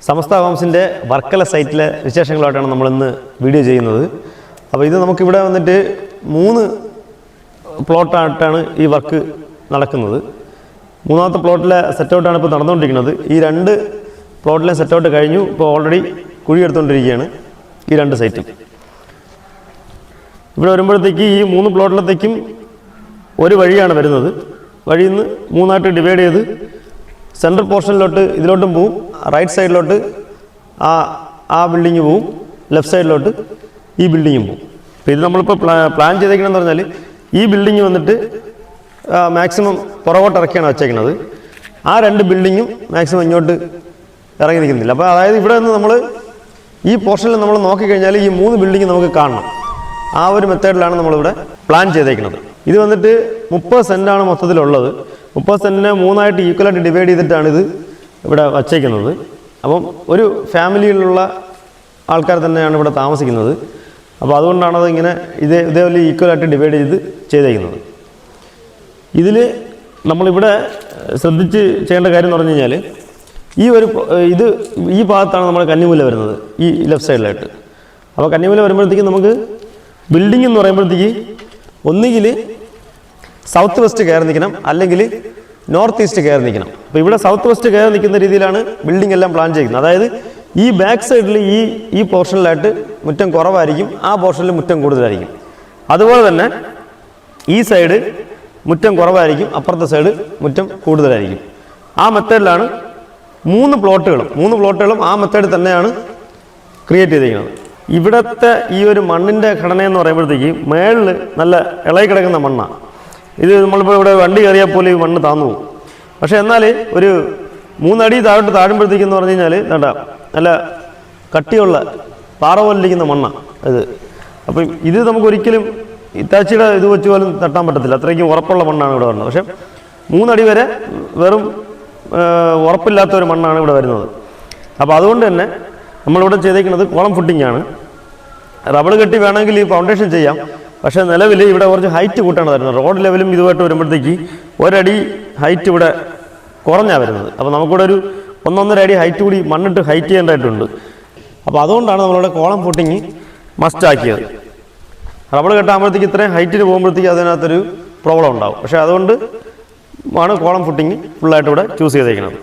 സമസ്ത ഹോംസിൻ്റെ വർക്കല സൈറ്റിലെ വിശേഷങ്ങളായിട്ടാണ് നമ്മളിന്ന് വീഡിയോ ചെയ്യുന്നത്. അപ്പോൾ ഇത് നമുക്കിവിടെ വന്നിട്ട് 3 പ്ലോട്ടായിട്ടാണ് ഈ വർക്ക് നടക്കുന്നത്. 3ാമത്തെ പ്ലോട്ടിലെ സെറ്റൗട്ടാണ് ഇപ്പോൾ നടന്നുകൊണ്ടിരിക്കുന്നത്. ഈ 2 പ്ലോട്ടിലെ സെറ്റൗട്ട് കഴിഞ്ഞു. ഇപ്പോൾ ഓൾറെഡി കുഴിയെടുത്തുകൊണ്ടിരിക്കുകയാണ് ഈ 2 സൈറ്റും. ഇവിടെ വരുമ്പോഴത്തേക്ക് ഈ 3 പ്ലോട്ടിലത്തേക്കും ഒരു വഴിയാണ് വരുന്നത്. വഴിയിൽ നിന്ന് 3ആയിട്ട് ഡിവൈഡ് ചെയ്ത് സെൻട്രൽ പോർഷനിലോട്ട് ഇതിലോട്ടും പോവും, റൈറ്റ് സൈഡിലോട്ട് ആ ബിൽഡിങ് പോവും, ലെഫ്റ്റ് സൈഡിലോട്ട് ഈ ബിൽഡിങ്ങും പോവും. അപ്പോൾ ഇത് നമ്മളിപ്പോൾ പ്ലാൻ ചെയ്തേക്കണമെന്ന് പറഞ്ഞാൽ ഈ ബിൽഡിങ് വന്നിട്ട് മാക്സിമം പുറകോട്ട് ഇറക്കിയാണ് വെച്ചേക്കുന്നത്. ആ 2 ബിൽഡിങ്ങും മാക്സിമം ഇങ്ങോട്ട് ഇറങ്ങി നിൽക്കുന്നില്ല. അപ്പോൾ അതായത് ഇവിടെ നിന്ന് നമ്മൾ ഈ പോർഷനിൽ നമ്മൾ നോക്കിക്കഴിഞ്ഞാൽ ഈ 3 ബിൽഡിങ് നമുക്ക് കാണണം. ആ ഒരു മെത്തേഡിലാണ് നമ്മളിവിടെ പ്ലാൻ ചെയ്തേക്കുന്നത്. ഇത് വന്നിട്ട് 30 സെൻറ്റാണ് മൊത്തത്തിലുള്ളത്. 30 സെൻറ്റിനെ 3ആയിട്ട് ഈക്വലായിട്ട് ഡിവൈഡ് ചെയ്തിട്ടാണ് ഇത് ഇവിടെ വച്ചേക്കുന്നത്. അപ്പം ഒരു ഫാമിലിയിലുള്ള ആൾക്കാർ തന്നെയാണ് ഇവിടെ താമസിക്കുന്നത്. അപ്പോൾ അതുകൊണ്ടാണത് ഇങ്ങനെ ഇതേപോലെ ഈക്വലായിട്ട് ഡിവൈഡ് ചെയ്തേക്കുന്നത്. ഇതിൽ നമ്മളിവിടെ ശ്രദ്ധിച്ച് ചെയ്യേണ്ട കാര്യം എന്ന് പറഞ്ഞു കഴിഞ്ഞാൽ ഈ ഭാഗത്താണ് നമ്മൾ കന്നിമൂല വരുന്നത്, ഈ ലെഫ്റ്റ് സൈഡിലായിട്ട്. അപ്പോൾ കന്നിമൂല വരുമ്പോഴത്തേക്കും നമുക്ക് ബിൽഡിംഗ് എന്ന് പറയുമ്പോഴത്തേക്ക് ഒന്നുകിൽ സൗത്ത് വെസ്റ്റ് കയറി നിൽക്കണം, അല്ലെങ്കിൽ നോർത്ത് ഈസ്റ്റ് കയറി നിൽക്കണം. അപ്പോൾ ഇവിടെ സൗത്ത് വെസ്റ്റ് കയറി നിൽക്കുന്ന രീതിയിലാണ് ബിൽഡിംഗ് എല്ലാം പ്ലാൻ ചെയ്യുന്നത്. അതായത് ഈ ബാക്ക് സൈഡിൽ ഈ പോർഷനിലായിട്ട് മുറ്റം കുറവായിരിക്കും, ആ പോർഷനിൽ മുറ്റം കൂടുതലായിരിക്കും. അതുപോലെ തന്നെ ഈ സൈഡ് മുറ്റം കുറവായിരിക്കും, അപ്പുറത്തെ സൈഡ് മുറ്റം കൂടുതലായിരിക്കും. ആ മെത്തേഡിലാണ് 3 പ്ലോട്ടുകളും ആ മെത്തേഡ് തന്നെയാണ് ക്രിയേറ്റ് ചെയ്തിരിക്കുന്നത്. ഇവിടുത്തെ ഈ ഒരു മണ്ണിൻ്റെ ഘടനയെന്ന് പറയുമ്പോഴത്തേക്ക് മേളിൽ നല്ല ഇളകി കിടക്കുന്ന മണ്ണാണ്. ഇത് നമ്മളിപ്പോൾ ഇവിടെ വണ്ടി കയറിയാൽ പോലും ഈ മണ്ണ് താന്നു പോകും. പക്ഷേ എന്നാൽ ഒരു 3 അടി താഴുമ്പോഴത്തേക്കെന്ന് പറഞ്ഞു കഴിഞ്ഞാൽ നല്ല കട്ടിയുള്ള പാറ പോലിരിക്കുന്ന മണ്ണാണ് ഇത്. അപ്പം ഇത് നമുക്കൊരിക്കലും ഇത്താച്ചിയുടെ ഇത് വെച്ച് പോലും തട്ടാൻ പറ്റത്തില്ല, അത്രയ്ക്കും ഉറപ്പുള്ള മണ്ണാണ് ഇവിടെ വരുന്നത്. പക്ഷേ 3 അടി വരെ വെറും ഉറപ്പില്ലാത്തൊരു മണ്ണാണ് ഇവിടെ വരുന്നത്. അപ്പോൾ അതുകൊണ്ട് തന്നെ നമ്മളിവിടെ ചെയ്തേക്കുന്നത് കോളം ഫുട്ടിംഗ് ആണ്. റബ്ബർ കെട്ടി വേണമെങ്കിൽ ഈ ഫൗണ്ടേഷൻ ചെയ്യാം. പക്ഷേ നിലവിൽ ഇവിടെ കുറച്ച് ഹൈറ്റ് കൂട്ടാണ് വരുന്നത്. റോഡ് ലെവലും ഇതുമായിട്ട് വരുമ്പോഴത്തേക്ക് 1 അടി ഹൈറ്റ് ഇവിടെ കുറഞ്ഞാണ് വരുന്നത്. അപ്പോൾ നമുക്കിവിടെ ഒരു 1-1.5 അടി ഹൈറ്റ് കൂടി മണ്ണിട്ട് ഹൈറ്റ് ചെയ്യേണ്ടതായിട്ടുണ്ട്. അപ്പോൾ അതുകൊണ്ടാണ് നമ്മളിവിടെ കോളം ഫുട്ടിങ് മസ്റ്റ് ആക്കിയത്. റബ്ബർ കെട്ടാകുമ്പോഴത്തേക്ക് ഇത്രയും ഹൈറ്റിന് പോകുമ്പോഴത്തേക്ക് അതിനകത്തൊരു പ്രോബ്ലം ഉണ്ടാവും. പക്ഷേ അതുകൊണ്ട് ആണ് കോളം ഫുട്ടിങ് ഫുള്ളായിട്ട് ഇവിടെ ചൂസ് ചെയ്തേക്കുന്നത്.